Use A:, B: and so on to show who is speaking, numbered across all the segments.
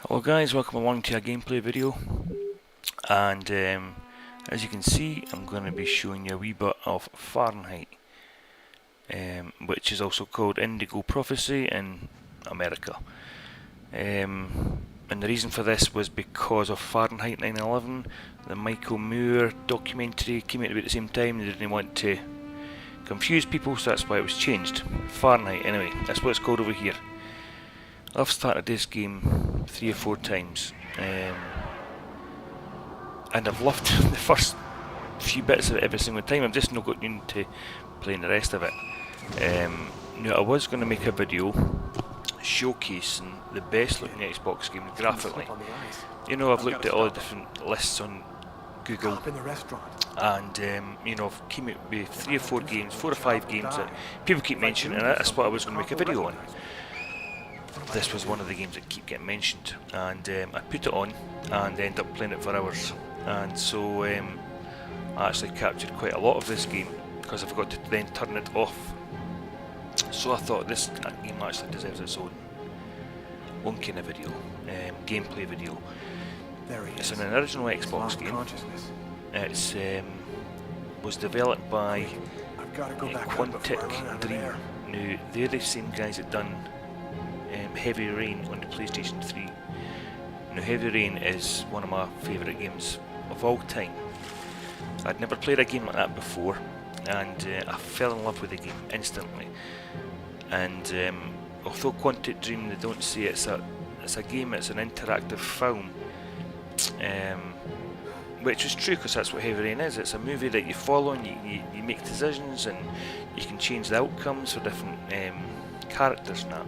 A: Hello guys, welcome along to a gameplay video, and as you can see I'm going to be showing you a wee bit of Fahrenheit, which is also called Indigo Prophecy in America. And the reason for this was because of Fahrenheit 9/11. The Michael Moore documentary came out about the same time. They didn't want to confuse people, so that's why it was changed. Fahrenheit, anyway, that's what it's called over here. I've started this game 3 or 4 times, and I've loved the first few bits of it every single time. I've just not got into playing the rest of it. Now I was going to make a video showcasing the best looking Xbox game graphically. You know, I've looked at all the different lists on Google, and you know, I've came out with 3 or 4 games, 4 or 5 games that people keep mentioning, and that's what I was going to make a video on. This was one of the games that keep getting mentioned, and I put it on and ended up playing it for hours, and so I actually captured quite a lot of this game because I forgot to then turn it off. So I thought this game actually deserves its own kind of video, gameplay video. It's an original Xbox game. It's was developed by Quantic Dream. Now they're the same guys that done Heavy Rain on the PlayStation 3. Now Heavy Rain is one of my favourite games of all time. I'd never played a game like that before, and I fell in love with the game instantly. And although Quantic Dream, they don't say it's a game, it's an interactive film, which is true because that's what Heavy Rain is. It's a movie that you follow and you make decisions, and you can change the outcomes for different characters and that.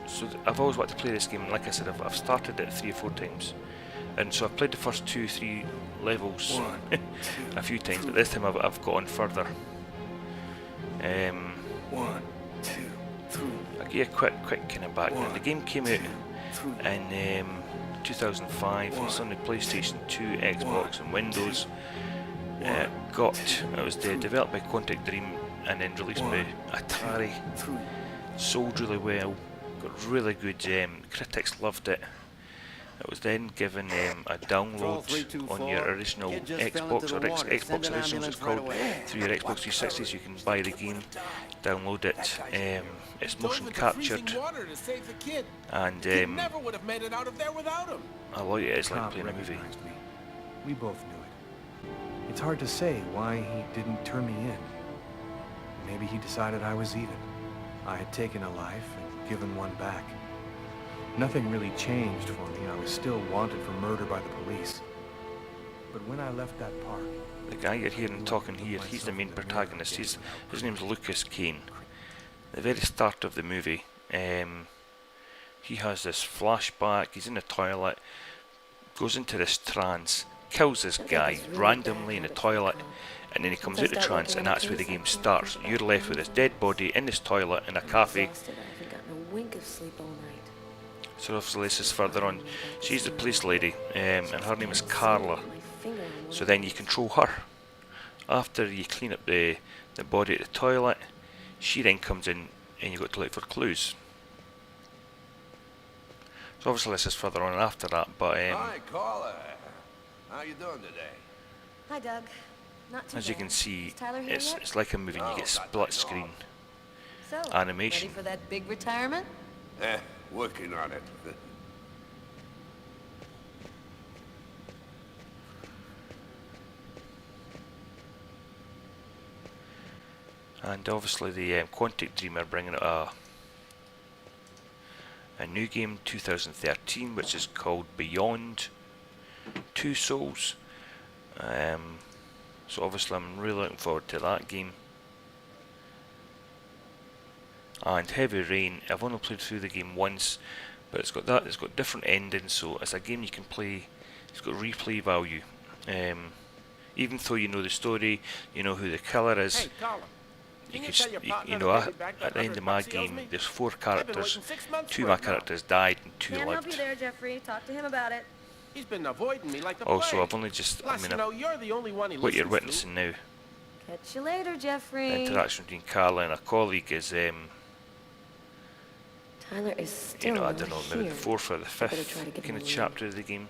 A: So I've always wanted to play this game, and like I said, I've started it 3 or 4 times, and so I've played the first 2 or 3 levels a few times, but this time I've got on further.
B: 1, 2, 3.
A: I'll give you a quick kind of background. The game came out in 2005. It's on the PlayStation 2, Xbox and Windows. It was developed by Quantic Dream and then released by Atari. Sold really well, got really good, critics loved it. It was then given a download on your original Xbox, or Xbox Originals it's called, through your Xbox 360, so you can buy the game, download it. It's motion captured, and I like it. It's like playing a movie.
B: We both knew it. It's hard to say why he didn't turn me in. Maybe he decided I was even. I had taken a life and given one back. Nothing really changed for me. I was still wanted for murder by the police. But when I left that park...
A: The guy you're hearing talking here, he's the main protagonist. His name's Lucas Kane. At the very start of the movie, he has this flashback, he's in the toilet, goes into this trance, kills this guy randomly in the toilet, and then he comes out of the trance, and that's where the game starts. You're left with this dead body in this toilet in a cafe. So obviously this is further on. She's the police lady, and her name is Carla. So then you control her. After you clean up the body at the toilet, she then comes in and you've got to look for clues. So obviously this is further on after that, but
C: Hi, Carla. How you doing today?
D: Hi, Doug. Not too
A: as you
D: bad.
A: can see,
D: Is Tyler here yet?
A: it's like a movie and you get split screen
D: So,
A: animation.
D: ready for that big retirement?
C: Working on it.
A: And obviously the Quantic Dream are bringing out a new game 2013, which is called Beyond Two Souls. So obviously I'm really looking forward to that game. And Heavy Rain, I've only played through the game once, but it's got different endings, so it's a game you can play. It's got replay value. Even though you know the story, you know who the killer is.
C: Hey, Carla.
A: You know, at the end of my game, there's 4 characters. 2 of my characters died and 2
D: Can't help you
A: lived.
D: there, Jeffrey. Talk to him about it.
C: He's been avoiding me like the
A: Also,
C: plague.
A: I've only just,
C: Plus, you know, you're the only one he
A: what you're
C: listens
A: witnessing now
D: Catch you later, Jeffrey.
A: interaction between Carla and a colleague is,
E: Tyler is still
A: you know, I
E: not
A: don't know, maybe
E: here.
A: the fourth or the
E: I better
A: fifth
E: try to get
A: kind
E: him
A: of
E: a lead.
A: chapter of the game.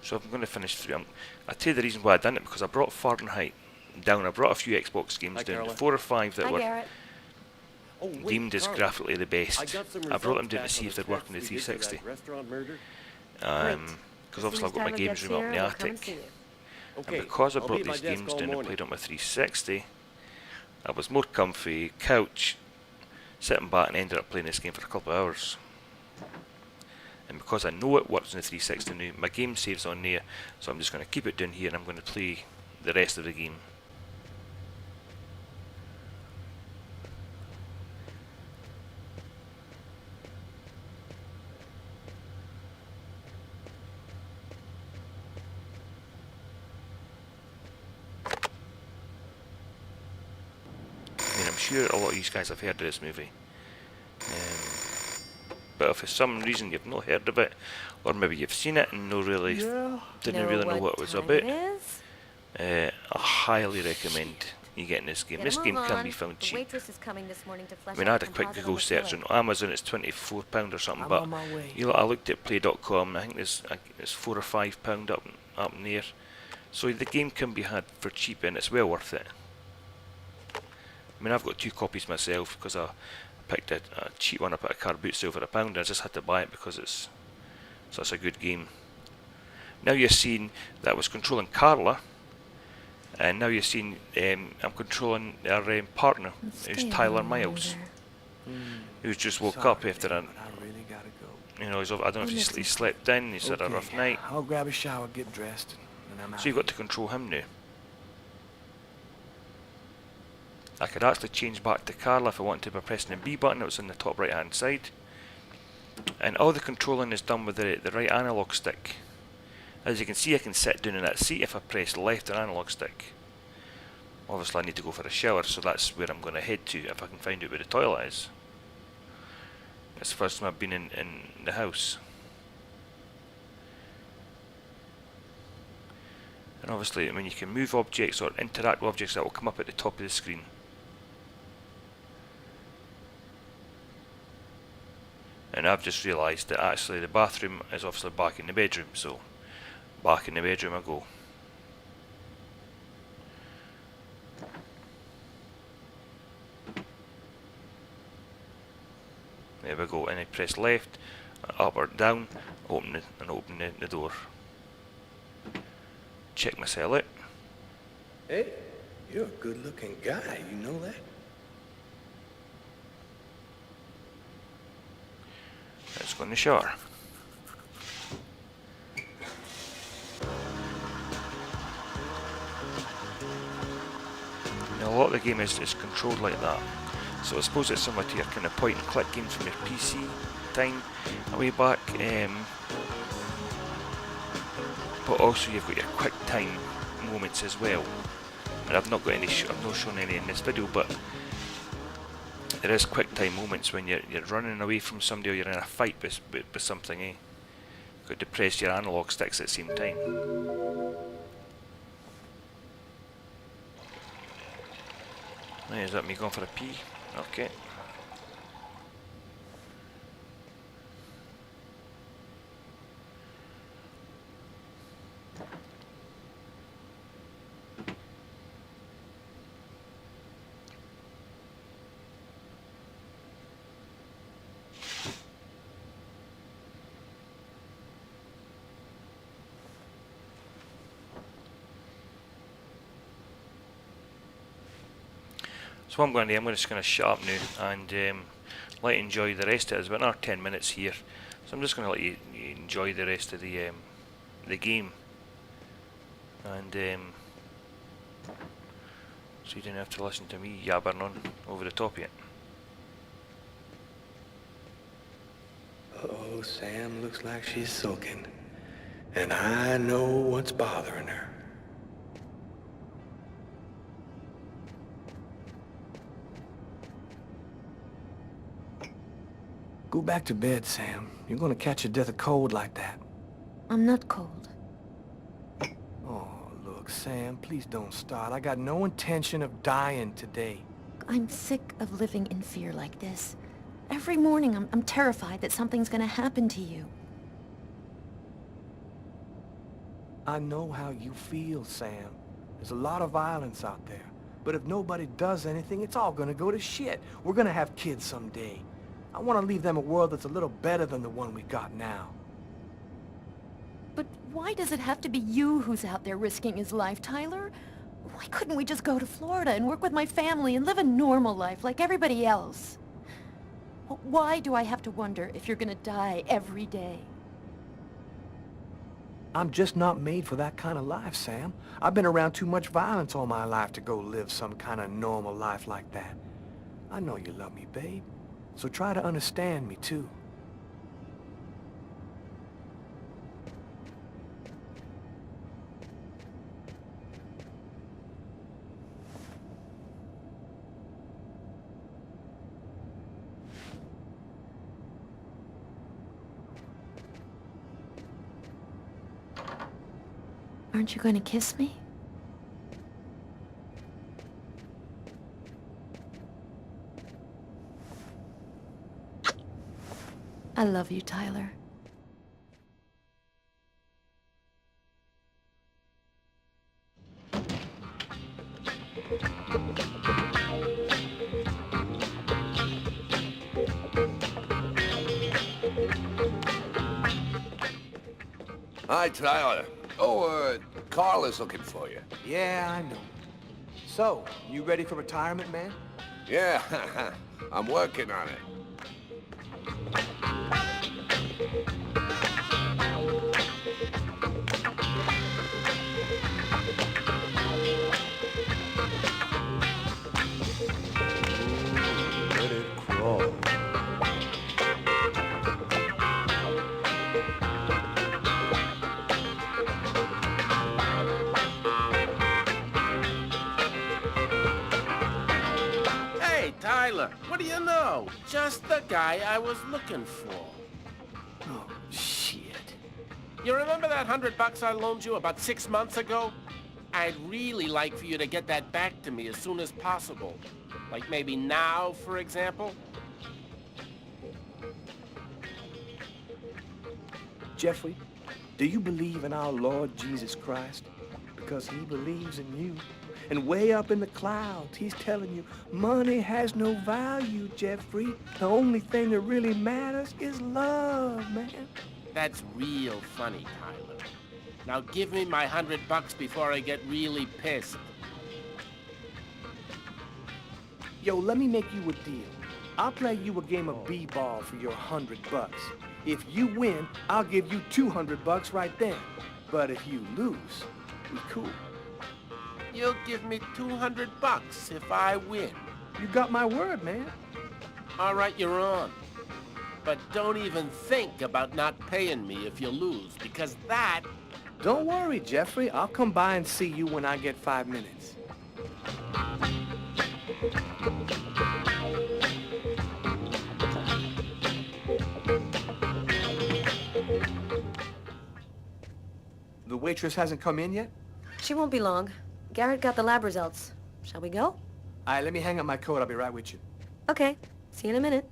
A: So I'm going to finish through. I tell you the reason why I done it, because I brought Fahrenheit down. I brought a few Xbox games
F: Hi,
A: down,
F: Carla.
A: 4 or 5 that
D: Hi,
A: were
D: Garrett.
F: Oh, wait,
A: deemed as
F: Carla.
A: graphically the
F: I
A: best.
F: got some
A: I brought them
F: results
A: down to
F: back
A: see
F: on
A: if they'd work on the
F: tests we did for that
A: 360.
F: restaurant murder.
A: Because obviously I've got my games room up in the attic.
F: Okay,
A: And because I
F: I'll
A: brought
F: be at my
A: these
F: desk
A: games
F: all
A: down and
F: morning.
A: played on my 360, I was more comfy, couch, sitting back, and ended up playing this game for a couple of hours. And because I know it works on the 360 now, my game saves on there, so I'm just going to keep it down here and I'm going to play the rest of the game. I mean, I'm sure a lot of you guys have heard of this movie. But if for some reason you've not heard of it, or maybe you've seen it and didn't really know what it was about,
D: It is?
A: I highly recommend you getting this game.
D: Get
A: This
D: a
A: game
D: move
A: can
D: on.
A: be found
D: The
A: cheap.
D: waitress is coming this morning to flesh
A: I mean, I
D: out
A: had a
D: the
A: quick
D: composite
A: Google
D: the
A: search
D: fillet.
A: on Amazon. It's £24 or something,
B: I'm
A: but
B: on my way.
A: you know, I looked at play.com and I think there's £4 or £5 up in there. So the game can be had for cheap and it's well worth it. I mean, I've got 2 copies myself because I picked a cheap one up at a car boot sale for £1. I just had to buy it because it's such a good game. Now you're seeing that I was controlling Carla, and now you're seeing I'm controlling our partner, who's Tyler Miles, who's just woke up
B: Sorry,
A: after
B: Dad,
A: an,
B: but I really gotta go.
A: you know, I don't know if he slept in, he's had a rough night.
B: I'll grab a shower, get dressed, and I'm out.
A: So you've got to control him now. I could actually change back to Carla if I wanted to by pressing the B button. It was on the top right hand side. And all the controlling is done with the right analog stick. As you can see, I can sit down in that seat if I press left analog stick. Obviously I need to go for a shower, so that's where I'm going to head to if I can find out where the toilet is. It's the first time I've been in the house. And obviously, I mean, you can move objects or interact with objects that will come up at the top of the screen. And I've just realised that actually the bathroom is obviously back in the bedroom, so back in the bedroom I go. There we go, and I press left, up or down, open the door. Check myself out.
G: Hey, you're a good-looking guy, you know that?
A: Let's go in the shower. Now a lot of the game is controlled like that. So I suppose it's similar to your kind of point and click games from your PC time way back. But also you've got your quick time moments as well. And I've not got any, I've not shown any in this video, but there is quick time moments when you're running away from somebody or you're in a fight with something, You've got to press your analog sticks at the same time. Right, is that me going for a pee? Okay. So what I'm going to do, I'm just going to shut up now and let you enjoy the rest of it. There's about another 10 minutes here, so I'm just going to let you enjoy the rest of the game, and so you don't have to listen to me yabbering on over the top of it.
G: Uh-oh, Sam looks like she's sulking. And I know what's bothering her.
B: Go back to bed, Sam. You're gonna catch your death of cold like that.
E: I'm not cold.
B: Oh, look, Look, Sam, please don't start. I got no intention of dying today.
E: I'm sick of living in fear like this. Every morning I'm terrified that something's gonna happen to you.
B: I know how you feel, Sam. There's a lot of violence out there. But if nobody does anything, it's all gonna go to shit. We're gonna have kids someday. I want to leave them a world that's a little better than the one we got now.
E: But why does it have to be you who's out there risking his life, Tyler? Why couldn't we just go to Florida and work with my family and live a normal life like everybody else? Why do I have to wonder if you're gonna die every day?
B: I'm just not made for that kind of life, Sam. I've been around too much violence all my life to go live some kind of normal life like that. I know you love me, babe. So try to understand me, too.
E: Aren't you going to kiss me? I love you, Tyler.
C: Hi, Tyler. Oh, Carl is looking for you.
B: Yeah, I know. So, you ready for retirement, man?
C: Yeah, I'm working on it.
B: Let it crawl.
H: Hey, Tyler, what do you know? Just the guy I was looking for.
B: Oh, shit.
H: You remember that $100 I loaned you about 6 months ago? I'd really like for you to get that back to me as soon as possible. Like maybe now, for example?
B: Jeffrey, do you believe in our Lord Jesus Christ? Because he believes in you. And way up in the clouds, he's telling you, money has no value, Jeffrey. The only thing that really matters is love, man.
H: That's real funny, Tyler. Now give me my $100 before I get really pissed.
B: Yo, let me make you a deal. I'll play you a game of b-ball for your $100. If you win, I'll give you $200 right then. But if you lose, we cool.
H: You'll give me $200 if I win.
B: You got my word, man.
H: All right, you're on. But don't even think about not paying me if you lose, because that...
B: Don't worry, Jeffrey. I'll come by and see you when I get 5 minutes. The waitress hasn't come in yet?
D: She won't be long. Garrett got the lab results. Shall we go?
B: All right, let me hang up my coat. I'll be right with you.
D: Okay. See you in a minute.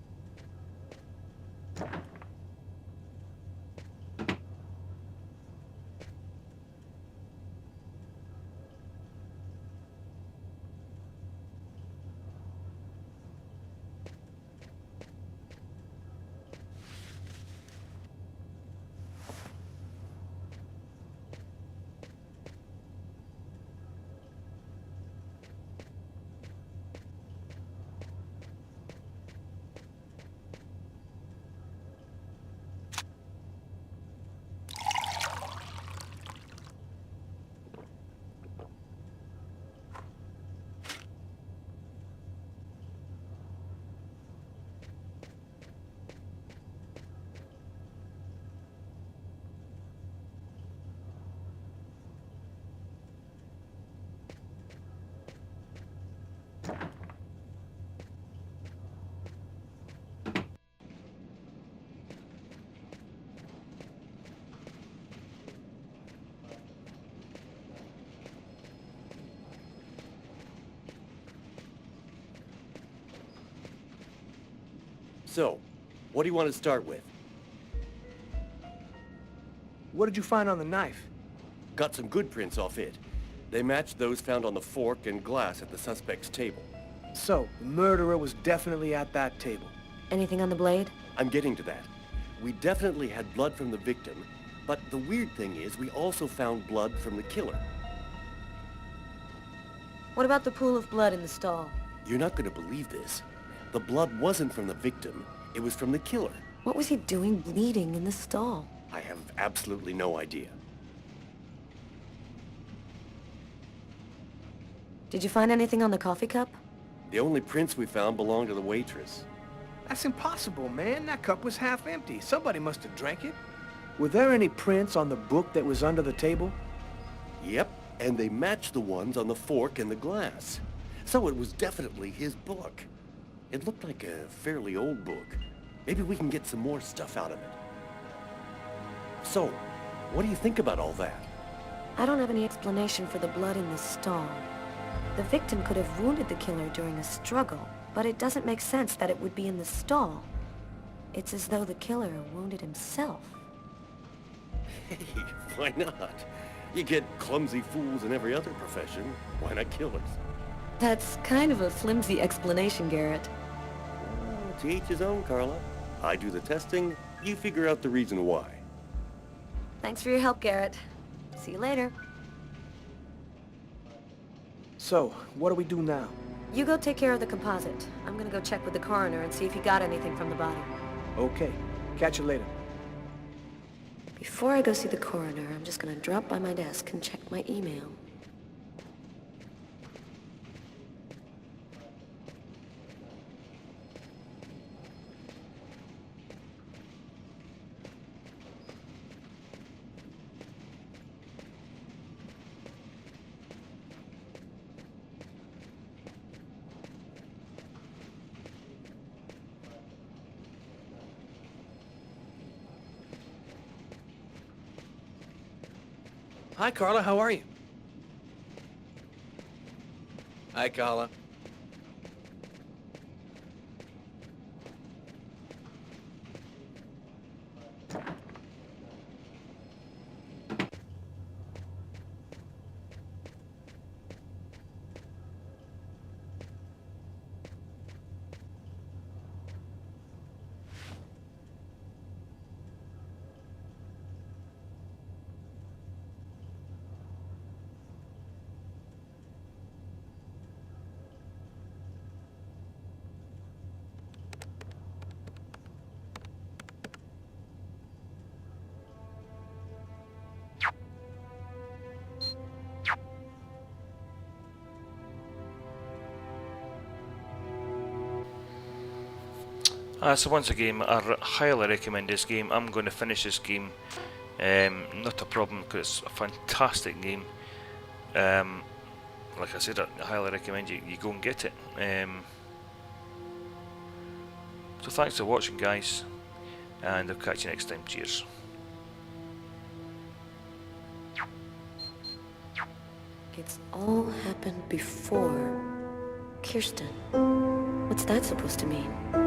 F: So, what do you want to start with?
B: What did you find on the knife?
F: Got some good prints off it. They matched those found on the fork and glass at the suspect's table.
B: So, the murderer was definitely at that table.
D: Anything on the blade?
F: I'm getting to that. We definitely had blood from the victim, but the weird thing is we also found blood from the killer.
D: What about the pool of blood in the stall?
F: You're not going to believe this. The blood wasn't from the victim, it was from the killer.
D: What was he doing bleeding in the stall?
F: I have absolutely no idea.
D: Did you find anything on the coffee cup?
F: The only prints we found belonged to the waitress.
B: That's impossible, man. That cup was half empty. Somebody must have drank it. Were there any prints on the book that was under the table?
F: Yep, and they matched the ones on the fork and the glass. So it was definitely his book. It looked like a fairly old book. Maybe we can get some more stuff out of it. So, what do you think about all that?
D: I don't have any explanation for the blood in the stall. The victim could have wounded the killer during a struggle, but it doesn't make sense that it would be in the stall. It's as though the killer wounded himself.
F: Hey, why not? You get clumsy fools in every other profession. Why not killers?
D: That's kind of a flimsy explanation, Garrett.
F: Oh, to each his own, Carla. I do the testing, you figure out the reason why.
D: Thanks for your help, Garrett. See you later.
B: So, what do we do now?
D: You go take care of the composite. I'm gonna go check with the coroner and see if he got anything from the body.
B: Okay. Catch you later.
D: Before I go see the coroner, I'm just gonna drop by my desk and check my email.
G: Hi, Carla. How are you? Hi, Carla.
A: So once again, I highly recommend this game. I'm going to finish this game. Not a problem, because it's a fantastic game. Like I said, I highly recommend you go and get it. So thanks for watching, guys, and I'll catch you next time. Cheers.
D: It's all happened before. Kirsten. What's that supposed to mean?